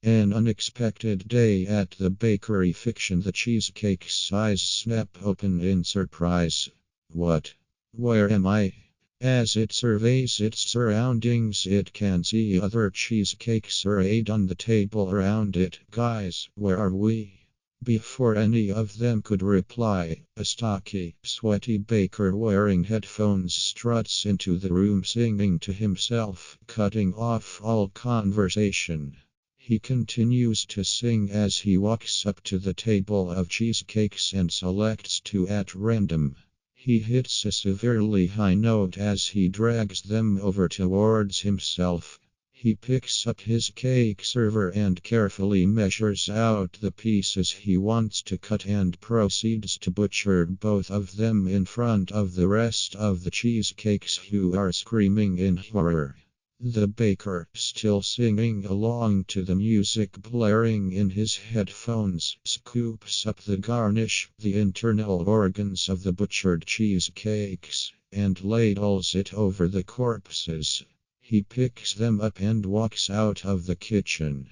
An unexpected day at the bakery. Fiction. The cheesecake's eyes snap open in surprise. What? Where am I? As it surveys its surroundings, it can see other cheesecakes arrayed on the table around it. Guys, where are we? Before any of them could reply, a stocky, sweaty baker wearing headphones struts into the room singing to himself, cutting off all conversation. He continues to sing as he walks up to the table of cheesecakes and selects two at random. He hits a severely high note as he drags them over towards himself. He picks up his cake server and carefully measures out the pieces he wants to cut and proceeds to butcher both of them in front of the rest of the cheesecakes, who are screaming in horror. The baker, still singing along to the music blaring in his headphones, scoops up the garnish, the internal organs of the butchered cheesecakes, and ladles it over the corpses. He picks them up and walks out of the kitchen.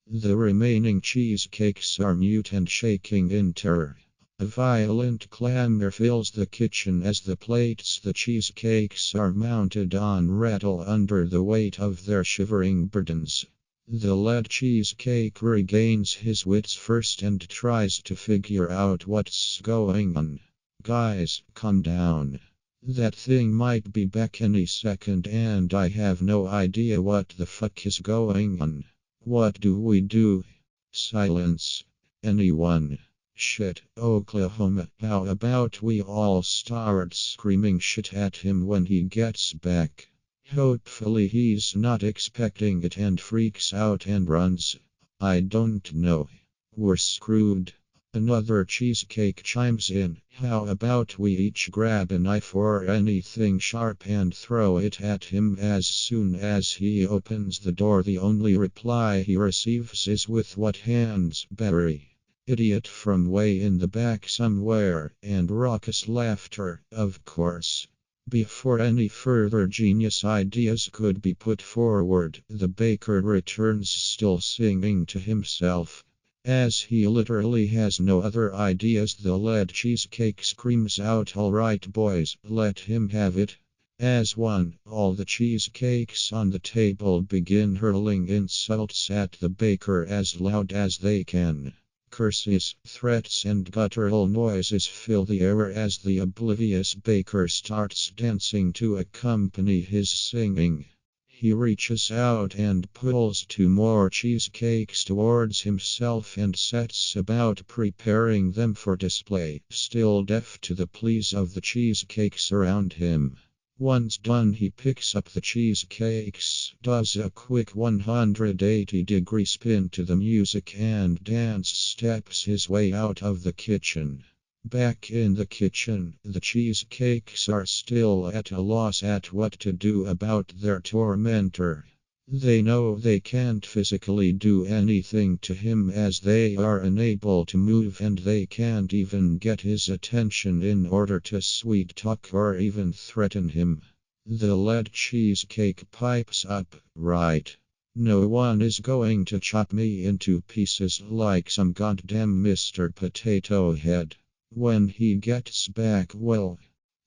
The remaining cheesecakes are mute and shaking in terror. A violent clamor fills the kitchen as the plates the cheesecakes are mounted on rattle under the weight of their shivering burdens. The lead cheesecake regains his wits first and tries to figure out what's going on. Guys, calm down. That thing might be back any second and I have no idea what the fuck is going on. What do we do? Silence. Anyone? Shit, Oklahoma, how about we all start screaming shit at him when he gets back? Hopefully he's not expecting it and freaks out and runs. I don't know. We're screwed. Another cheesecake chimes in. How about we each grab a knife or anything sharp and throw it at him as soon as he opens the door? The only reply he receives is with what hands, Barry? Idiot from way in the back somewhere, and raucous laughter, of course. Before any further genius ideas could be put forward, the baker returns still singing to himself. As he literally has no other ideas, the lead cheesecake screams out, "All right, boys, let him have it." As one, all the cheesecakes on the table begin hurling insults at the baker as loud as they can. Curses, threats, and guttural noises fill the air as the oblivious baker starts dancing to accompany his singing. He reaches out and pulls two more cheesecakes towards himself and sets about preparing them for display, still deaf to the pleas of the cheesecakes around him. Once done, he picks up the cheesecakes, does a quick 180-degree spin to the music, and dance steps his way out of the kitchen. Back in the kitchen, the cheesecakes are still at a loss at what to do about their tormentor. They know they can't physically do anything to him as they are unable to move, and they can't even get his attention in order to sweet talk or even threaten him. The lead cheesecake pipes up, "Right. No one is going to chop me into pieces like some goddamn Mr. Potato Head. When he gets back, well..."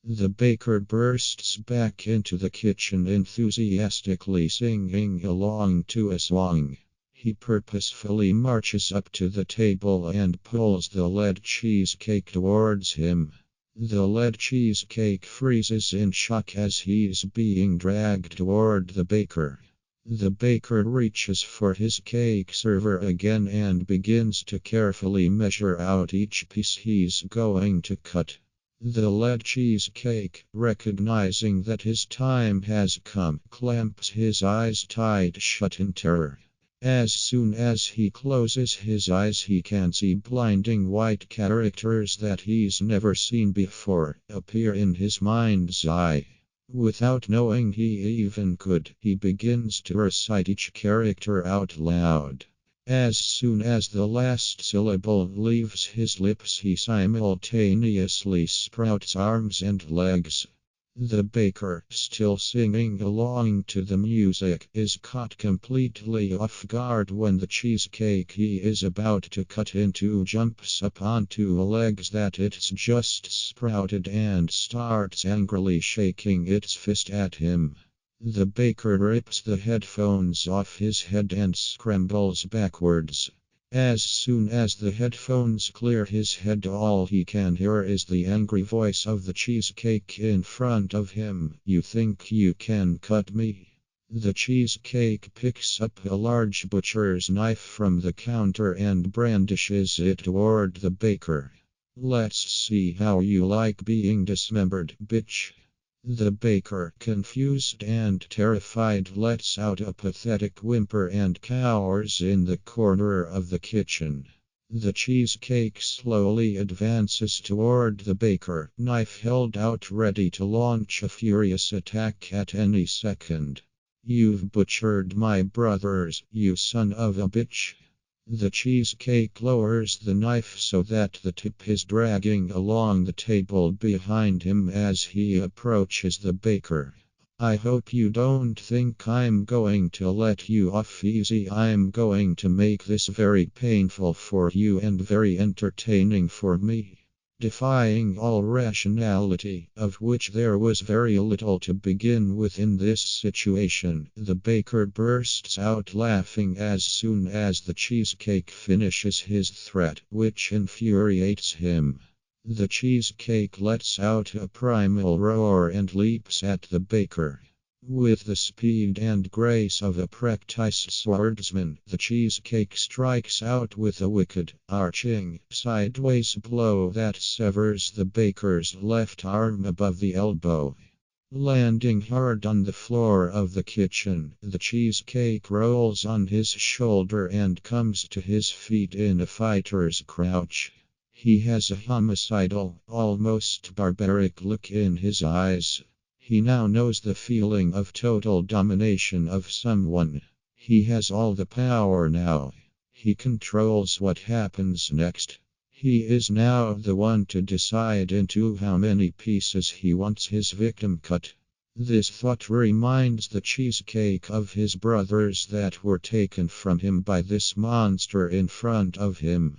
The baker bursts back into the kitchen enthusiastically singing along to a song. He purposefully marches up to the table and pulls the lead cheesecake towards him. The lead cheesecake freezes in shock as he's being dragged toward the baker. The baker reaches for his cake server again and begins to carefully measure out each piece he's going to cut. The lead cheesecake, recognizing that his time has come, clamps his eyes tight shut in terror. As soon as he closes his eyes, he can see blinding white characters that he's never seen before appear in his mind's eye. Without knowing he even could, he begins to recite each character out loud. As soon as the last syllable leaves his lips, he simultaneously sprouts arms and legs. The baker, still singing along to the music, is caught completely off guard when the cheesecake he is about to cut into jumps up onto legs that it's just sprouted and starts angrily shaking its fist at him. The baker rips the headphones off his head and scrambles backwards. As soon as the headphones clear his head, all he can hear is the angry voice of the cheesecake in front of him. "You think you can cut me?" The cheesecake picks up a large butcher's knife from the counter and brandishes it toward the baker. "Let's see how you like being dismembered, bitch." The baker, confused and terrified, lets out a pathetic whimper and cowers in the corner of the kitchen. The cheesecake slowly advances toward the baker, knife held out ready to launch a furious attack at any second. "You've butchered my brothers, you son of a bitch." The cheesecake lowers the knife so that the tip is dragging along the table behind him as he approaches the baker. "I hope you don't think I'm going to let you off easy. I'm going to make this very painful for you and very entertaining for me." Defying all rationality, of which there was very little to begin with in this situation, the baker bursts out laughing as soon as the cheesecake finishes his threat, which infuriates him. The cheesecake lets out a primal roar and leaps at the baker. With the speed and grace of a practiced swordsman, the cheesecake strikes out with a wicked, arching, sideways blow that severs the baker's left arm above the elbow. Landing hard on the floor of the kitchen, the cheesecake rolls on his shoulder and comes to his feet in a fighter's crouch. He has a homicidal, almost barbaric look in his eyes. He now knows the feeling of total domination of someone. He has all the power now. He controls what happens next. He is now the one to decide into how many pieces he wants his victim cut. This thought reminds the cheesecake of his brothers that were taken from him by this monster in front of him.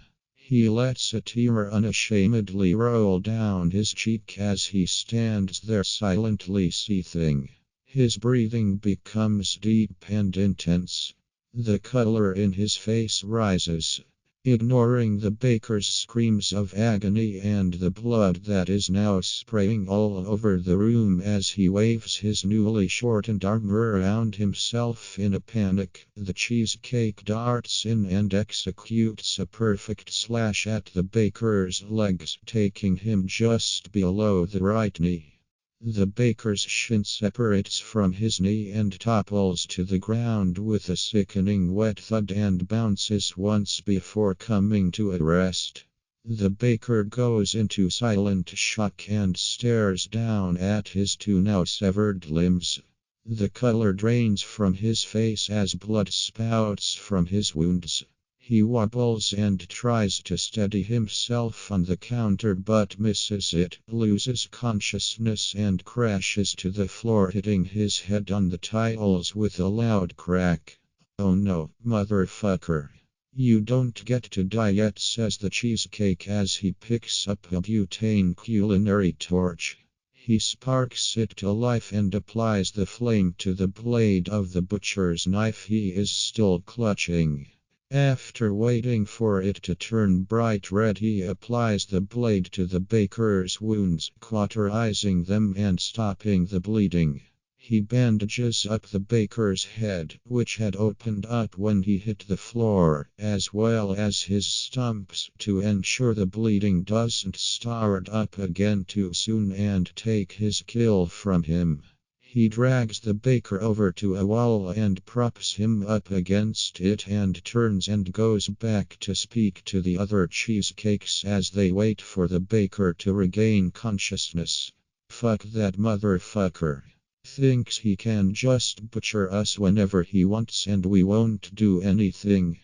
He lets a tear unashamedly roll down his cheek as he stands there silently seething. His breathing becomes deep and intense. The color in his face rises. Ignoring the baker's screams of agony and the blood that is now spraying all over the room as he waves his newly shortened arm around himself in a panic, the cheesecake darts in and executes a perfect slash at the baker's legs, taking him just below the right knee. The baker's shin separates from his knee and topples to the ground with a sickening wet thud and bounces once before coming to a rest. The baker goes into silent shock and stares down at his two now severed limbs. The color drains from his face as blood spouts from his wounds. He wobbles and tries to steady himself on the counter but misses it, loses consciousness and crashes to the floor, hitting his head on the tiles with a loud crack. "Oh no, motherfucker. You don't get to die yet," says the cheesecake as he picks up a butane culinary torch. He sparks it to life and applies the flame to the blade of the butcher's knife he is still clutching. After waiting for it to turn bright red, he applies the blade to the baker's wounds, cauterizing them and stopping the bleeding. He bandages up the baker's head, which had opened up when he hit the floor, as well as his stumps, to ensure the bleeding doesn't start up again too soon and take his kill from him. He drags the baker over to a wall and props him up against it and turns and goes back to speak to the other cheesecakes as they wait for the baker to regain consciousness. "Fuck that motherfucker. Thinks he can just butcher us whenever he wants and we won't do anything."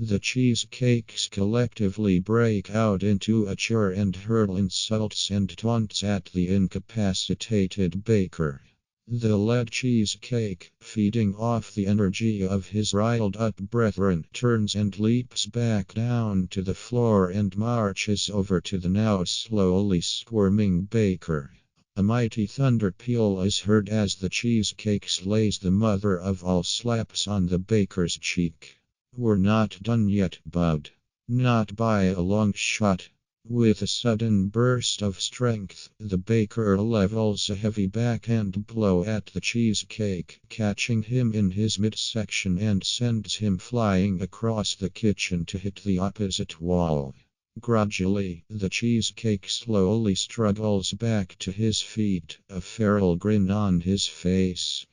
The cheesecakes collectively break out into a cheer and hurl insults and taunts at the incapacitated baker. The lead cheesecake, feeding off the energy of his riled up brethren, turns and leaps back down to the floor and marches over to the now slowly squirming baker. A mighty thunder peal is heard as the cheesecake slays the mother of all slaps on the baker's cheek. We're not done yet, bud. Not by a long shot. With a sudden burst of strength, the baker levels a heavy backhand blow at the cheesecake, catching him in his midsection and sends him flying across the kitchen to hit the opposite wall. Gradually, the cheesecake slowly struggles back to his feet, a feral grin on his face.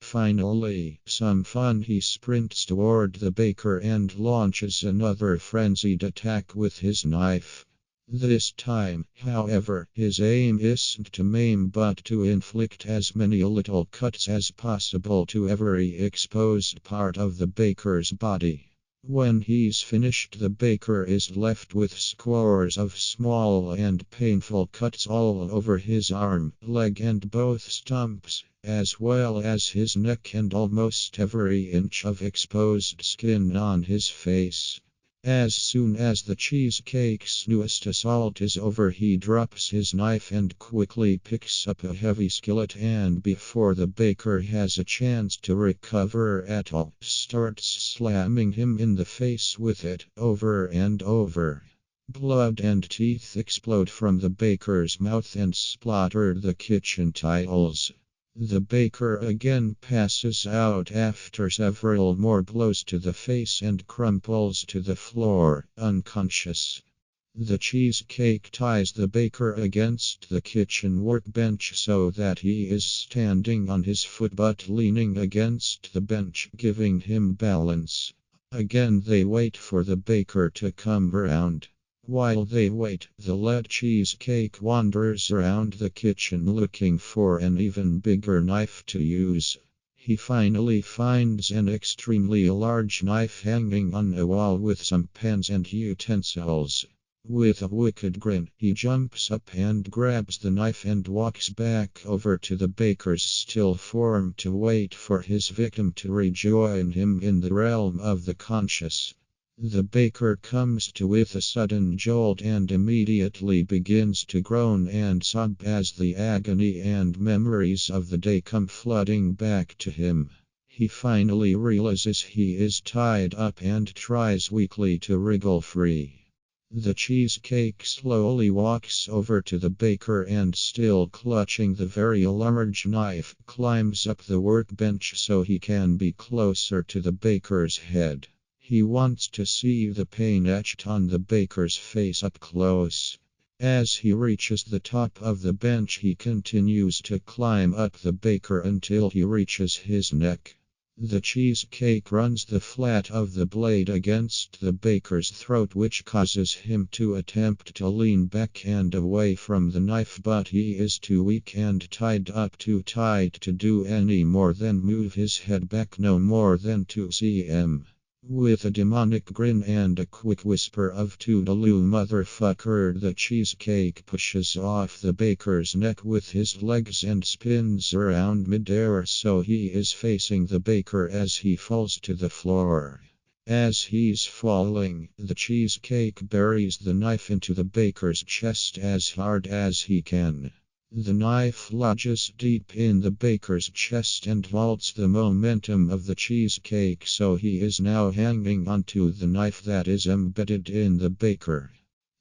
Finally, some fun, he sprints toward the baker and launches another frenzied attack with his knife. This time, however, his aim isn't to maim but to inflict as many little cuts as possible to every exposed part of the baker's body. When he's finished, the baker is left with scores of small and painful cuts all over his arm, leg, and both stumps, as well as his neck and almost every inch of exposed skin on his face. As soon as the cheesecake's newest assault is over, he drops his knife and quickly picks up a heavy skillet, and before the baker has a chance to recover at all, starts slamming him in the face with it over and over. Blood and teeth explode from the baker's mouth and splatter the kitchen tiles. The baker again passes out after several more blows to the face and crumples to the floor, unconscious. The cheesecake ties the baker against the kitchen workbench so that he is standing on his foot but leaning against the bench, giving him balance. Again they wait for the baker to come around. While they wait, the lead cheesecake wanders around the kitchen looking for an even bigger knife to use. He finally finds an extremely large knife hanging on a wall with some pans and utensils. With a wicked grin, he jumps up and grabs the knife and walks back over to the baker's still form to wait for his victim to rejoin him in the realm of the conscious. The baker comes to with a sudden jolt and immediately begins to groan and sob as the agony and memories of the day come flooding back to him. He finally realizes he is tied up and tries weakly to wriggle free. The cheesecake slowly walks over to the baker and, still clutching the very large knife, climbs up the workbench so he can be closer to the baker's head. He wants to see the pain etched on the baker's face up close. As he reaches the top of the bench, he continues to climb up the baker until he reaches his neck. The cheesecake runs the flat of the blade against the baker's throat, which causes him to attempt to lean back and away from the knife, but he is too weak and tied up too tight to do any more than move his head back no more than 2 cm. With a demonic grin and a quick whisper of "Toodaloo, motherfucker," the cheesecake pushes off the baker's neck with his legs and spins around midair so he is facing the baker as he falls to the floor. As he's falling, the cheesecake buries the knife into the baker's chest as hard as he can. The knife lodges deep in the baker's chest and halts the momentum of the cheesecake, so he is now hanging onto the knife that is embedded in the baker.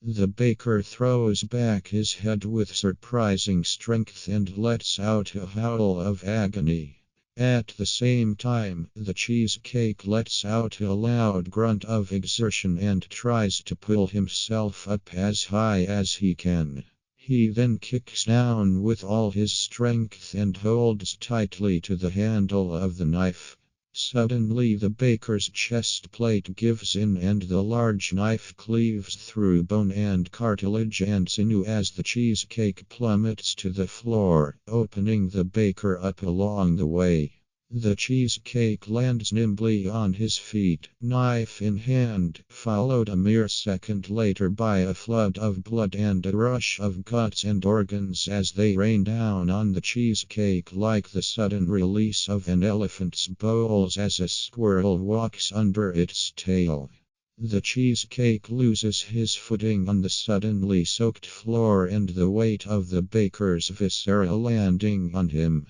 The baker throws back his head with surprising strength and lets out a howl of agony. At the same time, the cheesecake lets out a loud grunt of exertion and tries to pull himself up as high as he can. He then kicks down with all his strength and holds tightly to the handle of the knife. Suddenly, the baker's chest plate gives in and the large knife cleaves through bone and cartilage and sinew as the cheesecake plummets to the floor, opening the baker up along the way. The cheesecake lands nimbly on his feet, knife in hand, followed a mere second later by a flood of blood and a rush of guts and organs as they rain down on the cheesecake like the sudden release of an elephant's bowels as a squirrel walks under its tail. The cheesecake loses his footing on the suddenly soaked floor and the weight of the baker's viscera landing on him.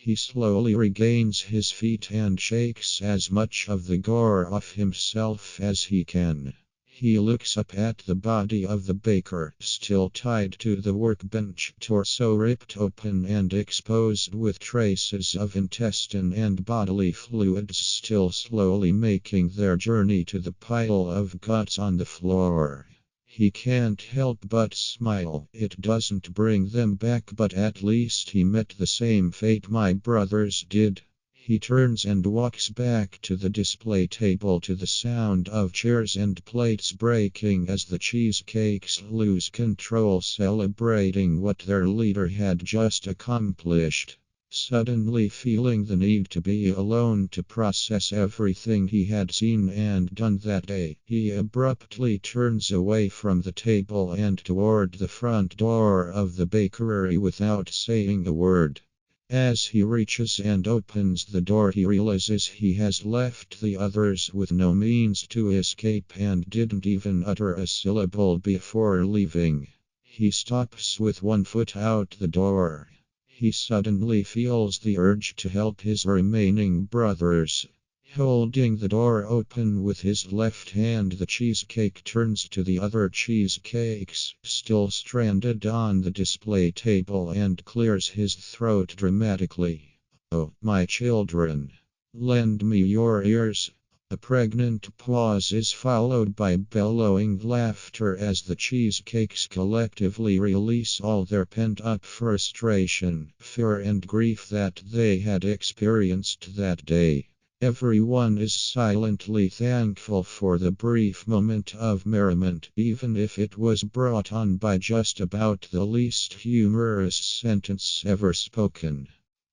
He slowly regains his feet and shakes as much of the gore off himself as he can. He looks up at the body of the baker, still tied to the workbench, torso ripped open and exposed with traces of intestine and bodily fluids still slowly making their journey to the pile of guts on the floor. He can't help but smile. It doesn't bring them back, but at least he met the same fate my brothers did. He turns and walks back to the display table to the sound of chairs and plates breaking as the cheesecakes lose control, celebrating what their leader had just accomplished. Suddenly feeling the need to be alone to process everything he had seen and done that day, he abruptly turns away from the table and toward the front door of the bakery without saying a word. As he reaches and opens the door, he realizes he has left the others with no means to escape and didn't even utter a syllable before leaving. He stops with one foot out the door. He suddenly feels the urge to help his remaining brothers. Holding the door open with his left hand, the cheesecake turns to the other cheesecakes, still stranded on the display table, and clears his throat dramatically. "Oh, my children, lend me your ears." A pregnant pause is followed by bellowing laughter as the cheesecakes collectively release all their pent-up frustration, fear, and grief that they had experienced that day. Everyone is silently thankful for the brief moment of merriment, even if it was brought on by just about the least humorous sentence ever spoken.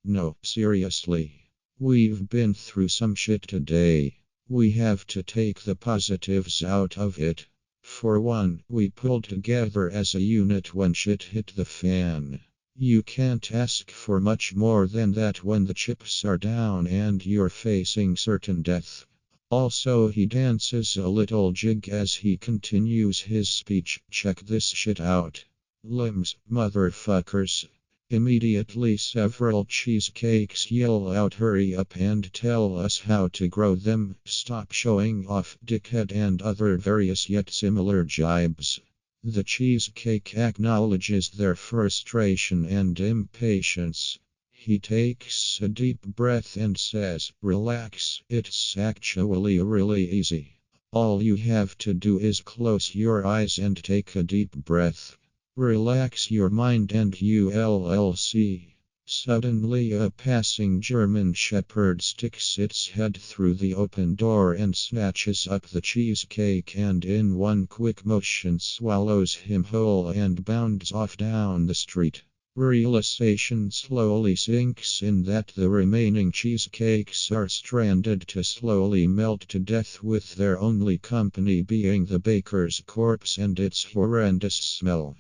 No, seriously. We've been through some shit today. We have to take the positives out of it. For one, we pulled together as a unit when shit hit the fan. You can't ask for much more than that when the chips are down and you're facing certain death. Also, he dances a little jig as he continues his speech. Check this shit out. Limbs, motherfuckers. Immediately, several cheesecakes yell out, "Hurry up and tell us how to grow them. Stop showing off, dickhead," and other various yet similar jibes. The cheesecake acknowledges their frustration and impatience. He takes a deep breath and says, "Relax, it's actually really easy. All you have to do is close your eyes and take a deep breath. Relax your mind and you'll see." Suddenly, a passing German shepherd sticks its head through the open door and snatches up the cheesecake and in one quick motion swallows him whole and bounds off down the street. Realization slowly sinks in that the remaining cheesecakes are stranded to slowly melt to death, with their only company being the baker's corpse and its horrendous smell.